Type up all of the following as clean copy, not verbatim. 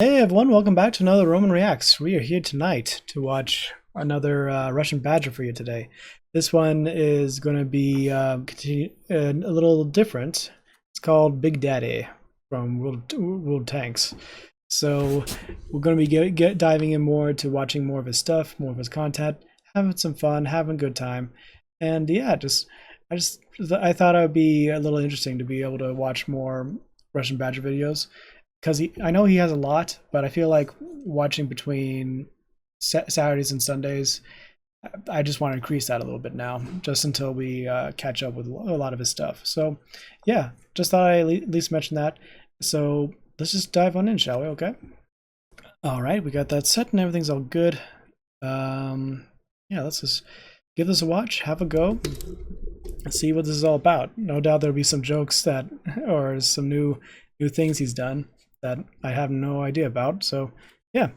Hey everyone, welcome back to another Roman Reacts. We are here tonight to watch another Russian Badger for you today. This one is going to be a little different. It's called Big Daddy from World Tanks. So we're going to be diving in more to watching more of his stuff, more of his content, having some fun, having a good time. And yeah, I thought it would be a little interesting to be able to watch more Russian Badger videos. Because I know he has a lot, but I feel like watching between Saturdays and Sundays, I just want to increase that a little bit now, just until we catch up with a lot of his stuff. So, yeah, just thought I'd at least mention that. So let's just dive on in, shall we? Okay. All right, we got that set and everything's all good. Yeah, let's just give this a watch, have a go, and see what this is all about. No doubt there'll be some jokes or some new things he's done that I have no idea about. So yeah,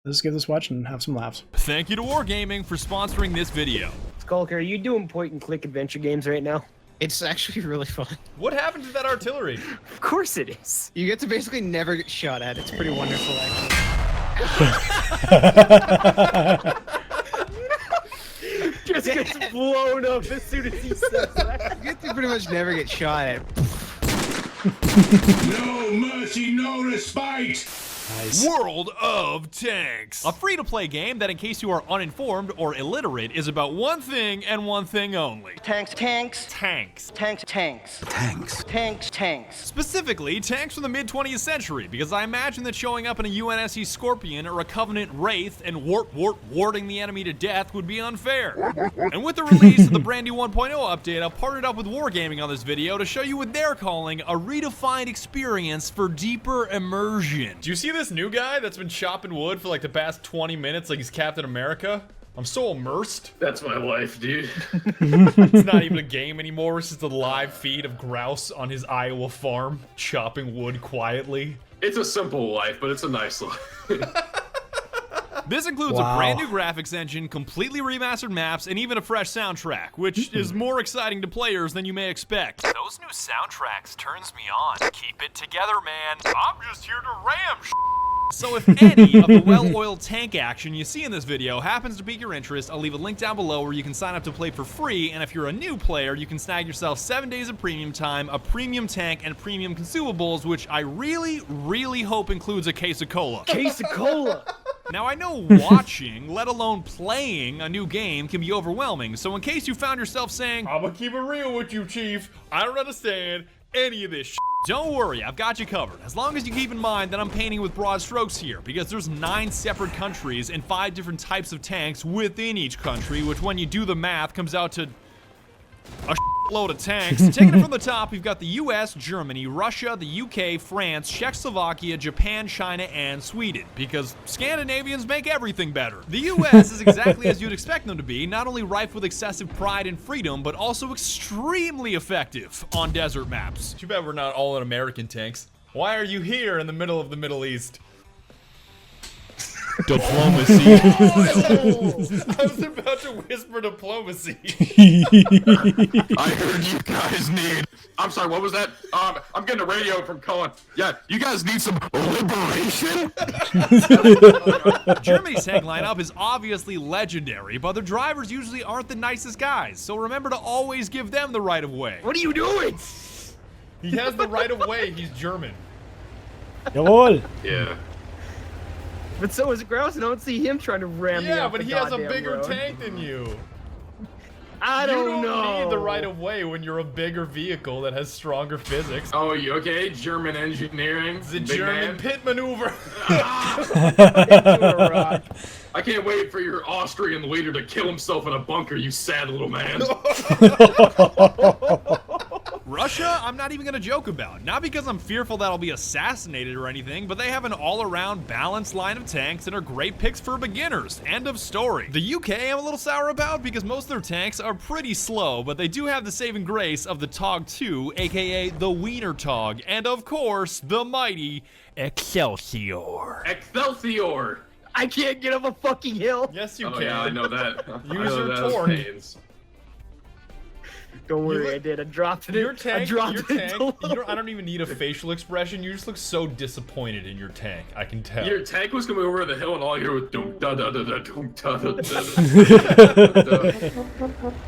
let's give this a watch and have some laughs. Thank you to Wargaming for sponsoring this video. Skulker, are you doing point-and-click adventure games right now? It's actually really fun. What happened to that artillery? Of course it is. You get to basically never get shot at. It's pretty wonderful, actually. Just gets blown up as soon as he says that. You get to pretty much never get shot at. No mercy, no respite! Nice. World of Tanks. A free-to-play game that, in case you are uninformed or illiterate, is about one thing and one thing only. Tanks. Tanks. Specifically, tanks from the mid-20th century, because I imagine that showing up in a UNSC Scorpion or a Covenant Wraith and warding the enemy to death would be unfair. And with the release of the brand new 1.0 update, I've partnered up with Wargaming on this video to show you what they're calling a redefined experience for deeper immersion. Do you see this new guy that's been chopping wood for like the past 20 minutes like he's Captain America? I'm so immersed. That's my life, dude. It's not even a game anymore. It's just a live feed of Grouse on his Iowa farm, chopping wood quietly. It's a simple life, but it's a nice life. This includes a brand new graphics engine, completely remastered maps, and even a fresh soundtrack, which is more exciting to players than you may expect. Those new soundtracks turns me on. Keep it together, man. I'm just here to ram So if any of the well-oiled tank action you see in this video happens to pique your interest, I'll leave a link down below where you can sign up to play for free, and if you're a new player, you can snag yourself 7 days of premium time, a premium tank, and premium consumables, which I really, really hope includes a case of cola. Case of cola! Now, I know watching, let alone playing, a new game can be overwhelming, so in case you found yourself saying, "I'm gonna keep it real with you, Chief, I don't understand any of this shit," don't worry, I've got you covered. As long as you keep in mind that I'm painting with broad strokes here, because there's 9 separate countries and 5 different types of tanks within each country, which when you do the math comes out to a load of tanks. Taking it from the top, we've got the US, Germany, Russia, the UK, France, Czechoslovakia, Japan, China, and Sweden, because Scandinavians make everything better. The US is exactly as you'd expect them to be, not only rife with excessive pride and freedom, but also extremely effective on desert maps. Too bad we're not all in American tanks. Why are you here in the middle of the Middle East? Diplomacy. I was about to whisper diplomacy. I heard you guys need... I'm sorry, what was that? I'm getting a radio from Colin. Yeah, you guys need some liberation? Germany's tank lineup is obviously legendary, but their drivers usually aren't the nicest guys, so remember to always give them the right of way. What are you doing? He has the right of way, he's German. Jawohl. Yeah. But so is Grouse, and I don't see him trying to ram me Yeah, off but the he has a goddamn bigger road. tank than you. I don't know. You don't need the right of way when you're a bigger vehicle that has stronger physics. Oh, you okay? German engineering? The Big German man? pit maneuver. Into a rock. I can't wait for your Austrian leader to kill himself in a bunker, you sad little man. Russia, I'm not even gonna joke about. Not because I'm fearful that I'll be assassinated or anything, but they have an all-around balanced line of tanks and are great picks for beginners. End of story. The UK I'm a little sour about because most of their tanks are pretty slow, but they do have the saving grace of the TOG 2, aka the Wiener TOG, and of course, the mighty Excelsior. Excelsior! I can't get up a fucking hill. Yes, you Oh can. yeah, I know that. I Use know your those torque. pains. Don't worry, look- I did. I dropped it. Your tank, I dropped your it. tank. I don't even need a facial expression. You just look so disappointed in your tank. I can tell. Your tank was coming over the hill and all I hear was dum da da da da dum da da da.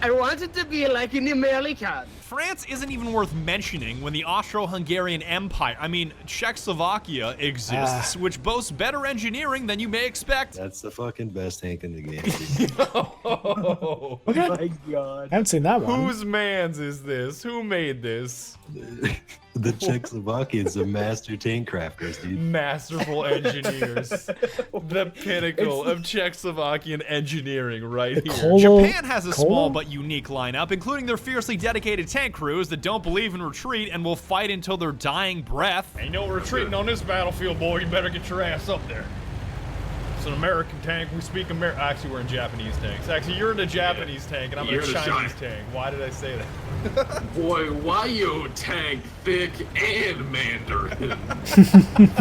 I want it to be like in America. France isn't even worth mentioning when the Austro-Hungarian Empire, I mean Czechoslovakia, exists, which boasts better engineering than you may expect. That's the fucking best tank in the game. Oh, Oh my god. I haven't seen that one. whose man's is this? Who made this? The Czechoslovakians are master tank crafters, dude. Masterful engineers. The pinnacle of Czechoslovakian engineering right here. Japan has a small but unique lineup, including their fiercely dedicated tank crews that don't believe in retreat and will fight until their dying breath. Ain't no retreating on this battlefield, boy. You better get your ass up there. It's an American tank. We speak American. Actually, we're in Japanese tanks. Actually, you're in a Japanese tank, and I'm in You're a in a Chinese Chi- tank. Why did I say that? Boy, why you tank thick and Mandarin?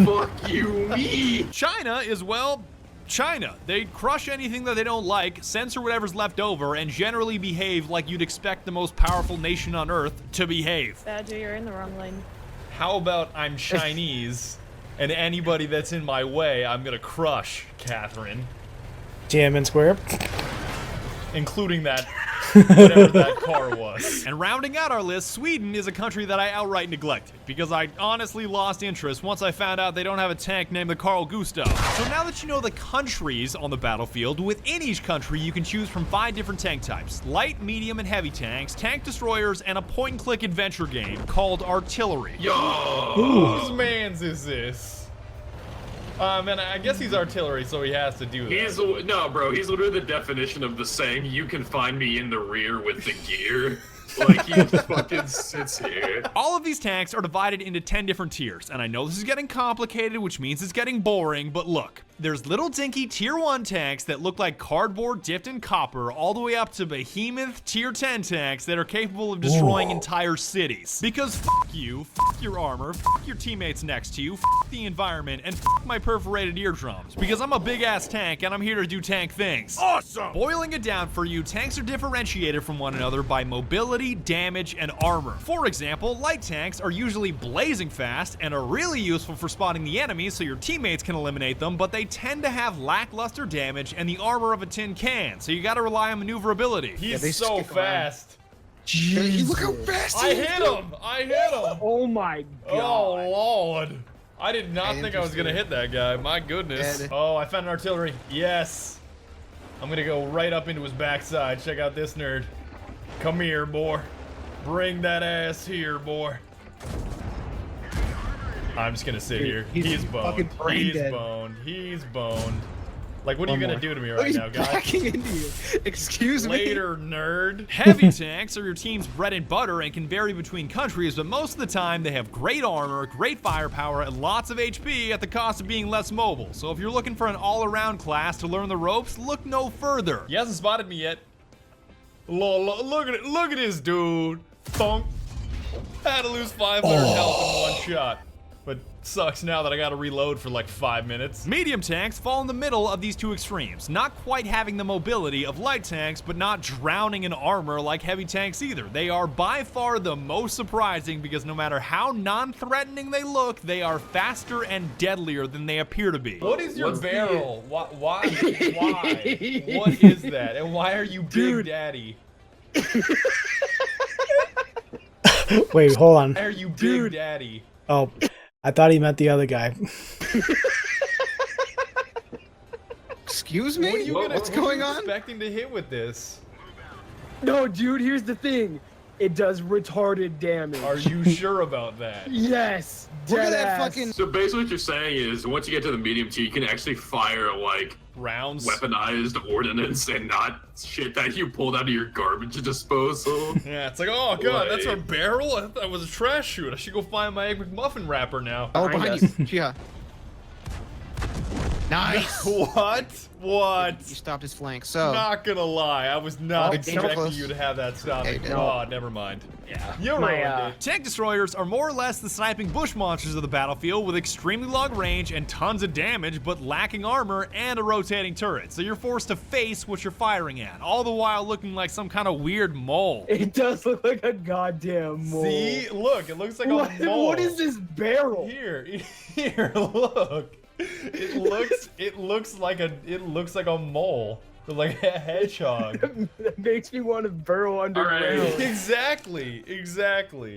Fuck you, me. China is, well, China. They crush anything that they don't like, censor whatever's left over, and generally behave like you'd expect the most powerful nation on Earth to behave. Badger, you're in the wrong lane. How about I'm Chinese, and anybody that's in my way, I'm gonna crush, Catherine. Tiananmen Square. Including that, whatever that car was. And rounding out our list, Sweden is a country that I outright neglected, because I honestly lost interest once I found out they don't have a tank named the Carl Gustav. So now that you know the countries on the battlefield, within each country you can choose from 5 different tank types: light, medium, and heavy tanks, tank destroyers, and a point-and-click adventure game called Artillery. Yo. Whose man's is this? Man, I guess he's artillery, so he has to do that. No, bro. He's literally the definition of the saying, "You can find me in the rear with the gear." Like, he just fucking sits here. All of these tanks are divided into 10 different tiers, and I know this is getting complicated, which means it's getting boring, but look. There's little dinky tier 1 tanks that look like cardboard dipped in copper, all the way up to behemoth tier 10 tanks that are capable of destroying entire cities. Because fuck you, fuck your armor, fuck your teammates next to you, fuck the environment, and fuck my perforated eardrums. Because I'm a big ass tank and I'm here to do tank things. Awesome! Boiling it down for you, tanks are differentiated from one another by mobility, damage, and armor. For example, light tanks are usually blazing fast and are really useful for spotting the enemies so your teammates can eliminate them, but they tend to have lackluster damage and the armor of a tin can, so you gotta rely on maneuverability. He's they so stick around. fast. Look how fast I he is. hit him! I hit him! Oh my god. Oh lord. I did not Hey, think I was gonna hit that guy. My goodness. Yeah, Oh, I found an artillery. Yes. I'm gonna go right up into his backside. Check out this nerd. Come here, boy. Bring that ass here, boy. I'm just gonna sit here. He's boned. fucking brain He's dead. boned. He's boned. Like, what are you One gonna more. do to me Oh, right he's now, guys? backing into you. Excuse me. Later, nerd. Heavy tanks are your team's bread and butter and can vary between countries, but most of the time they have great armor, great firepower, and lots of HP at the cost of being less mobile. So if you're looking for an all-around class to learn the ropes, look no further. He hasn't spotted me yet. Look at it. Look at this dude. Thunk. Had to lose 500 health in one shot. But sucks now that I gotta reload for like 5 minutes. Medium tanks fall in the middle of these two extremes, not quite having the mobility of light tanks, but not drowning in armor like heavy tanks either. They are by far the most surprising because no matter how non-threatening they look, they are faster and deadlier than they appear to be. What is your What's the- barrel? Why? Why? What is that? And why are you Big Daddy? Wait, hold on. Why are you Big Daddy? Oh, I thought he meant the other guy. Excuse me? What are you gonna, What's what are going you on? expecting to hit with this? No, dude, here's the thing. It does retarded damage. Are you sure about that? Yes. Look at that deadass. fucking. So basically what you're saying is, once you get to the medium tier, you can actually fire, like, Rounds? weaponized ordnance and not shit that you pulled out of your garbage disposal. Yeah, it's like, oh god, that's our Like- barrel? I thought that was a trash chute. I should go find my Egg McMuffin wrapper now. Oh, Behind behind you. Yeah. Nice. What? What? You stopped his flank. So Not gonna lie, I was not Oh, expecting close. you to have that stop. Hey, no. Oh, never mind. Yeah. You My, ruined it. Tank destroyers are more or less the sniping bush monsters of the battlefield with extremely long range and tons of damage, but lacking armor and a rotating turret. So you're forced to face what you're firing at, all the while looking like some kind of weird mole. It does look like a goddamn mole. See? Look, it looks like What, a mole. what is this barrel? Here, look. It looks like a mole. Like a hedgehog. That makes me want to burrow underground. Alright. Exactly.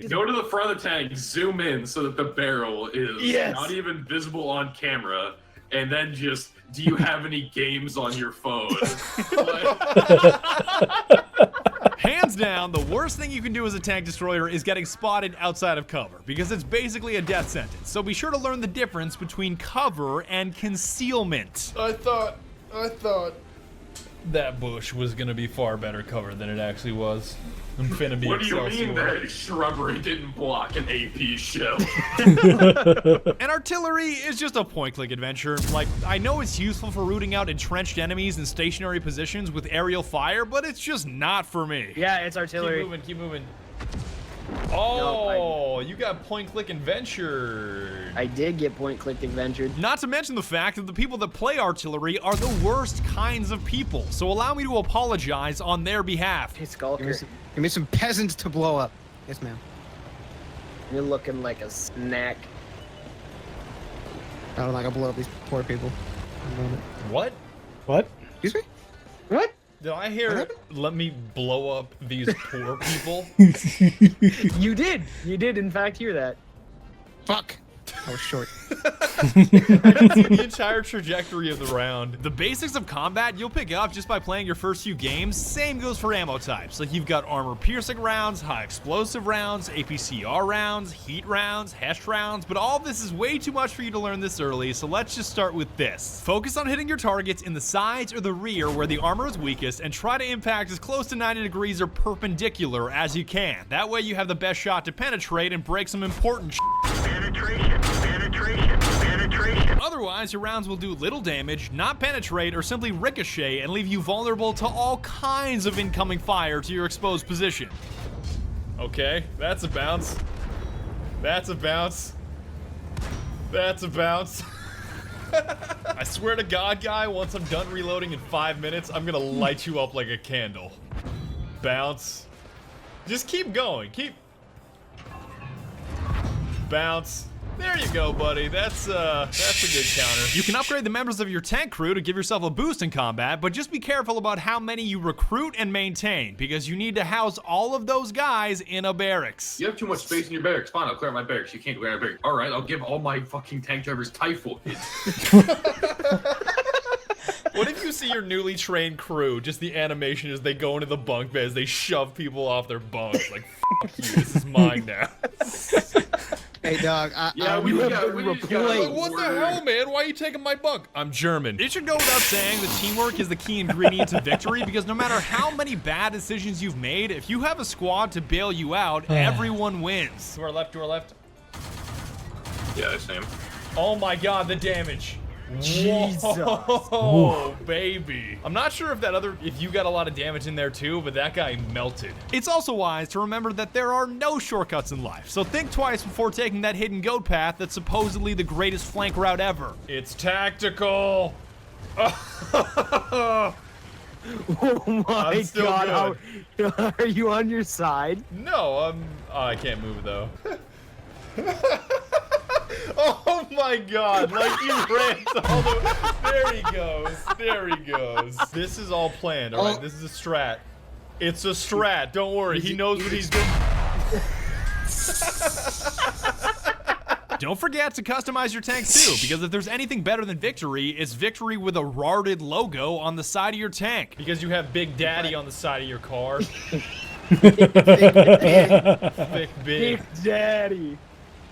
Go to the front of the tank, zoom in so that the barrel is Yes. not even visible on camera, and then just, do you have any games on your phone? Hands down, the worst thing you can do as a tank destroyer is getting spotted outside of cover, because it's basically a death sentence. So be sure to learn the difference between cover and concealment. I thought that bush was gonna be far better cover than it actually was. I'm finna be What do you Excelsior. mean that shrubbery didn't block an AP shell? And artillery is just a point-click adventure. Like, I know it's useful for rooting out entrenched enemies in stationary positions with aerial fire, but it's just not for me. Yeah, it's artillery. Keep moving. Oh, you got point-click adventure. I did get point-click adventured. Not to mention the fact that the people that play artillery are the worst kinds of people, so allow me to apologize on their behalf. Hey, Skulker, give me some peasants to blow up. Yes, ma'am. you're looking like a snack. I don't like to blow up these poor people. What? What? Excuse me? What? Did I hear, let me blow up these poor people? You did. You did, in fact, hear that. Fuck. I was short. I can see the entire trajectory of the round. The basics of combat you'll pick up just by playing your first few games. Same goes for ammo types. Like, you've got armor piercing rounds, high explosive rounds, APCR rounds, heat rounds, HESH rounds, but all this is way too much for you to learn this early, so let's just start with this. Focus on hitting your targets in the sides or the rear where the armor is weakest, and try to impact as close to 90 degrees or perpendicular as you can. That way you have the best shot to penetrate and break some important Otherwise, your rounds will do little damage, not penetrate, or simply ricochet and leave you vulnerable to all kinds of incoming fire to your exposed position. Okay, that's a bounce. That's a bounce. That's a bounce. I swear to God, guy, once I'm done reloading in 5 minutes, I'm gonna light you up like a candle. Bounce. Just keep going, keep... Bounce. There you go, buddy. That's a good counter. You can upgrade the members of your tank crew to give yourself a boost in combat, but just be careful about how many you recruit and maintain, because you need to house all of those guys in a barracks. You have too much space in your barracks. Fine, I'll clear out my barracks. You can't clear out my barracks. Alright, I'll give all my fucking tank drivers typhoid. What if you see your newly trained crew, just the animation as they go into the bunk beds, they shove people off their bunks, like, fuck you, this is mine now. Hey, dog. We What the hell, man? Why are you taking my bunk? I'm German. It should go without saying that teamwork is the key ingredient to victory, because no matter how many bad decisions you've made, if you have a squad to bail you out, everyone wins. To our left, to our left. Yeah, same. Oh my god, the damage. Jesus. Whoa, baby. I'm not sure if you got a lot of damage in there too, but that guy melted. It's also wise to remember that there are no shortcuts in life, so think twice before taking that hidden goat path that's supposedly the greatest flank route ever. It's tactical. Oh my I'm still god, how, are you on your side? No, I can't move though. Oh my god, like you ran all the... There he goes, there he goes. This is all planned, alright? This is a strat. It's a strat, don't worry, he knows what he's doing. Don't forget to customize your tank too, because if there's anything better than victory, it's victory with a rarded logo on the side of your tank. Because you have Big Daddy on the side of your car. Big Big Daddy.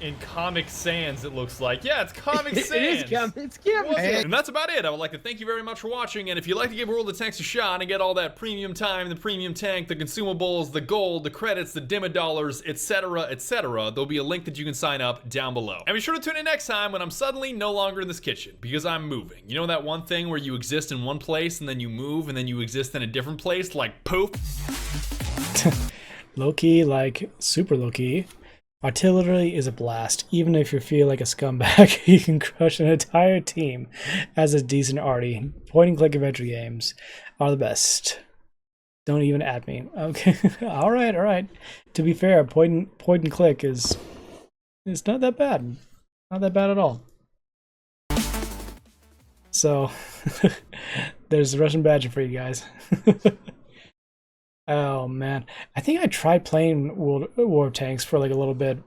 in Comic Sans, it looks like. Yeah, it's Comic Sans. It's Comic Sans. And that's about it. I would like to thank you very much for watching, and if you'd like to give World of Tanks a shot and get all that premium time, the premium tank, the consumables, the gold, the credits, the dimmed dollars, etc., there'll be a link that you can sign up down below. And be sure to tune in next time when I'm suddenly no longer in this kitchen, because I'm moving. You know that one thing where you exist in one place and then you move and then you exist in a different place, like poof? Low-key, like super low-key. Artillery is a blast. Even if you feel like a scumbag, you can crush an entire team as a decent arty. Point and click adventure games are the best. Don't even at me. Okay. all right. To be fair, point and click is it's not that bad. Not that bad at all. So there's the Russian Badger for you guys. Oh man, I think I tried playing War of Tanks for like a little bit.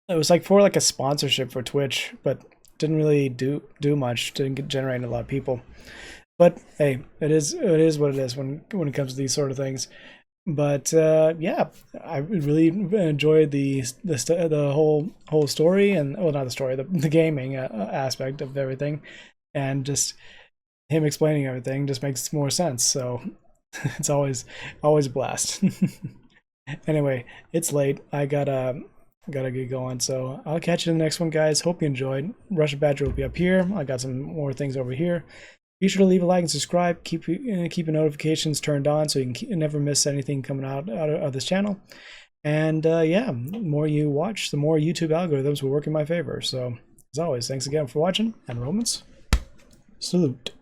It was like for like a sponsorship for Twitch, but didn't really do much. Didn't generate a lot of people. But hey, it is what it is when it comes to these sort of things. But yeah, I really enjoyed the whole story, and well, not the story, the gaming aspect of everything, and just him explaining everything just makes more sense. So. It's always a blast. Anyway, it's late. I gotta get going. So I'll catch you in the next one, guys. Hope you enjoyed. Russian Badger will be up here. I got some more things over here. Be sure to leave a like and subscribe. Keep your notifications turned on so you can never miss anything coming out of this channel. And yeah, the more you watch, the more YouTube algorithms will work in my favor. So as always, thanks again for watching. And Romans, salute.